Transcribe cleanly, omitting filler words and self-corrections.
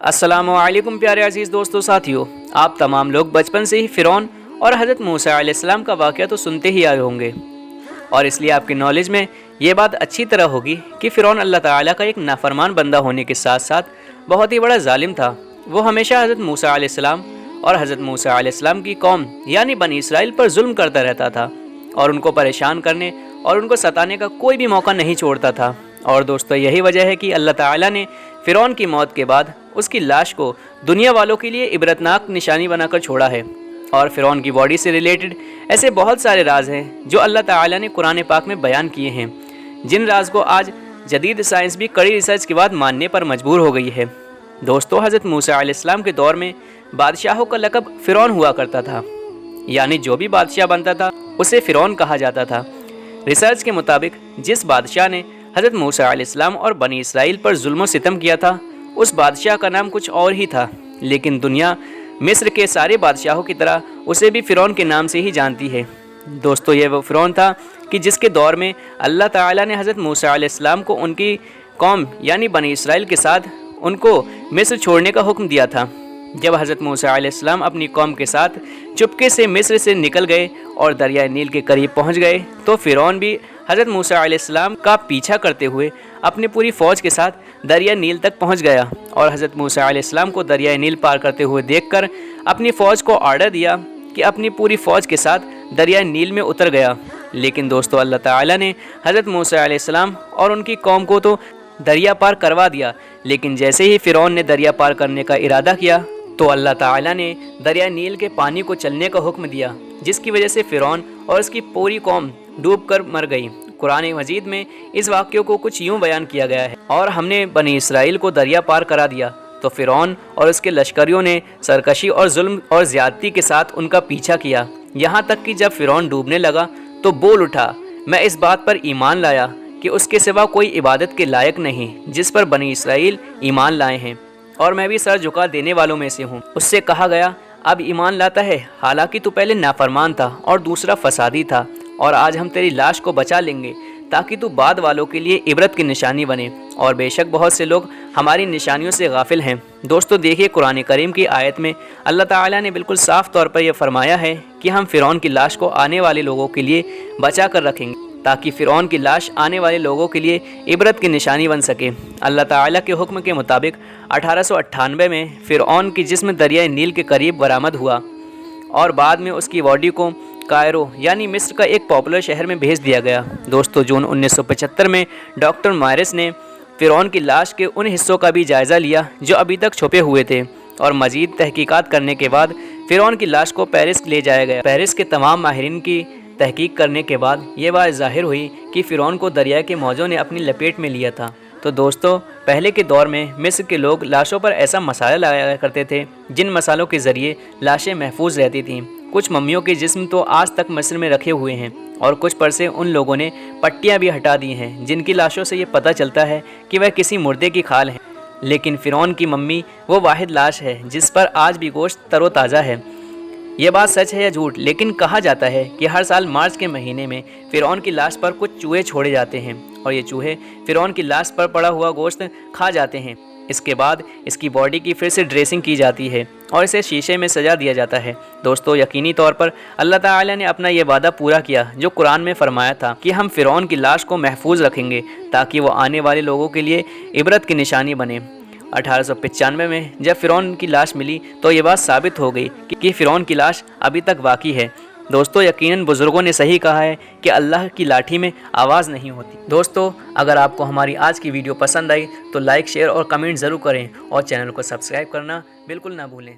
अस्सलामु अलैकुम प्यारे अजीज़ दोस्तों साथियों, आप तमाम लोग बचपन से ही फ़िरौन और हज़रत मूसा अलैहिस्सलाम का वाक़या तो सुनते ही आए होंगे और इसलिए आपकी नॉलेज में ये बात अच्छी तरह होगी कि फ़िरौन अल्लाह ताला का एक नाफरमान बंदा होने के साथ साथ बहुत ही बड़ा जालिम था। वो हमेशा हज़रत मूसा अलैहिस्सलाम और हज़रत मूसा अलैहिस्सलाम की कौम यानी बनी इसराइल पर जुल्म करता रहता था और उनको परेशान करने और उनको सताने का कोई भी मौका नहीं छोड़ता था। और दोस्तों, यही वजह है कि अल्लाह ताला ने फ़िरौन की मौत के बाद उसकी लाश को दुनिया वालों के लिए इबरतनाक निशानी बनाकर छोड़ा है। और फ़िरौन की बॉडी से रिलेटेड ऐसे बहुत सारे राज हैं जो अल्लाह ताला ने कुरान पाक में बयान किए हैं, जिन राज को आज जदीद साइंस भी कड़ी रिसर्च के बाद मानने पर मजबूर हो गई है। दोस्तों, हज़रत मूसा अलैहिस्सलाम के दौर में बादशाहों का लक़ब फ़िरौन हुआ करता था, यानी जो भी बादशाह बनता था उसे फ़िरौन कहा जाता था। रिसर्च के मुताबिक जिस बादशाह ने हज़रत मूसा अलैहिस्सलाम और बनी इसराइल पर जुल्म सितम किया था, उस बादशाह का नाम कुछ और ही था, लेकिन दुनिया मिस्र के सारे बादशाहों की तरह उसे भी फ़िरौन के नाम से ही जानती है। दोस्तों, ये वो फ़िरौन था कि जिसके दौर में अल्लाह ताला ने हज़रत मूसा अलैहिस्सलाम को उनकी कौम यानी बनी इसराइल के साथ उनको मिस्र छोड़ने का हुक्म दिया था। जब हज़रत मूसा अलैहिस्सलाम अपनी कौम के साथ चुपके से मिस्र से निकल गए और दरियाए नील के करीब पहुंच गए, तो फ़िरौन भी हज़रत मूसा अलैहिस्सलाम का पीछा करते हुए अपनी पूरी फ़ौज के साथ दरिया नील तक पहुंच गया और हज़रत मूसा अलैहिस्सलाम को दरियाए नील पार करते हुए देखकर अपनी फ़ौज को ऑर्डर दिया कि अपनी पूरी फ़ौज के साथ दरिया नील में उतर गया। लेकिन दोस्तों, अल्लाह ताला ने हज़रत मूसा अलैहिस्सलाम और उनकी कौम को तो दरिया पार करवा दिया, लेकिन जैसे ही फ़िरौन ने दरिया पार करने का इरादा किया तो अल्लाह ताला ने दरिया नील के पानी को चलने का हुक्म दिया, जिसकी वजह से फ़िरौन और उसकी पूरी कौम डूबकर मर गई। कुरान मजीद में इस वाक़ये को कुछ यूँ बयान किया गया है, और हमने बनी इसराइल को दरिया पार करा दिया तो फ़िरौन और उसके लश्करियों ने सरकशी और जुल्म और ज़्यादती के साथ उनका पीछा किया, यहाँ तक कि जब फ़िरौन डूबने लगा तो बोल उठा, मैं इस बात पर ईमान लाया कि उसके सिवा कोई इबादत के लायक नहीं जिस पर बनी इसराइल ईमान लाए हैं, और मैं भी सर झुका देने वालों में से हूँ। उससे कहा गया, अब ईमान लाता है, हालांकि तू पहले नाफरमान था और दूसरा फसादी था, और आज हम तेरी लाश को बचा लेंगे ताकि तू बाद वालों के लिए इबरत की निशानी बने, और बेशक बहुत से लोग हमारी निशानियों से गाफिल हैं। दोस्तों, देखिए कुरान करीम की आयत में अल्लाह ताला ने बिल्कुल साफ़ तौर पर यह फरमाया है कि हम फ़िरौन की लाश को आने वाले लोगों के लिए बचा कर रखेंगे ताकि फ़िरौन की लाश आने वाले लोगों के लिए इबरत की निशानी बन सके। अल्लाह ताला के हुक्म के मुताबिक 1898 में फ़िरौन की जिस्म दरियाए नील के करीब बरामद हुआ और बाद में उसकी बॉडी को कायरो यानी मिस्र का एक पॉपुलर शहर में भेज दिया गया। दोस्तों, जून 1975 में डॉक्टर मायरस ने फ़िरौन की लाश के उन हिस्सों का भी जायज़ा लिया जो अभी तक छुपे हुए थे, और मज़ीद तहकीकात करने के बाद फ़िरौन की लाश को पेरिस ले जाया गया। पेरिस के तमाम माहिरीन की तहकीक करने के बाद ये बात ज़ाहिर हुई कि फ़िरौन को दरिया के मौजों ने अपनी लपेट में लिया था। तो दोस्तों, पहले के दौर में मिस्र के लोग लाशों पर ऐसा मसाला लगाया करते थे जिन मसालों के ज़रिए लाशें महफूज रहती थीं। कुछ मम्मियों के जिस्म तो आज तक मिस्र में रखे हुए हैं और कुछ पर से उन लोगों ने पट्टियाँ भी हटा दी हैं, जिनकी लाशों से ये पता चलता है कि वह किसी मुर्दे की खाल है। लेकिन फ़िरौन की मम्मी वो वाहिद लाश है जिस पर आज भी गोश्त तरोताज़ा है। ये बात सच है या झूठ, लेकिन कहा जाता है कि हर साल मार्च के महीने में फ़िरौन की लाश पर कुछ चूहे छोड़े जाते हैं और ये चूहे फ़िरौन की लाश पर पड़ा हुआ गोश्त खा जाते हैं। इसके बाद इसकी बॉडी की फिर से ड्रेसिंग की जाती है और इसे शीशे में सजा दिया जाता है। दोस्तों, यकीनी तौर पर अल्लाह ताला ने अपना ये वादा पूरा किया जो कुरान में फरमाया था कि हम फ़िरौन की लाश को महफूज रखेंगे ताकि वो आने वाले लोगों के लिए इबरत की निशानी बने। 1895 में जब फ़िरौन की लाश मिली तो ये बात साबित हो गई कि फ़िरौन की लाश अभी तक बाकी है। दोस्तों, यकीनन बुज़ुर्गों ने सही कहा है कि अल्लाह की लाठी में आवाज़ नहीं होती। दोस्तों, अगर आपको हमारी आज की वीडियो पसंद आई तो लाइक, शेयर और कमेंट ज़रूर करें और चैनल को सब्सक्राइब करना बिल्कुल ना भूलें।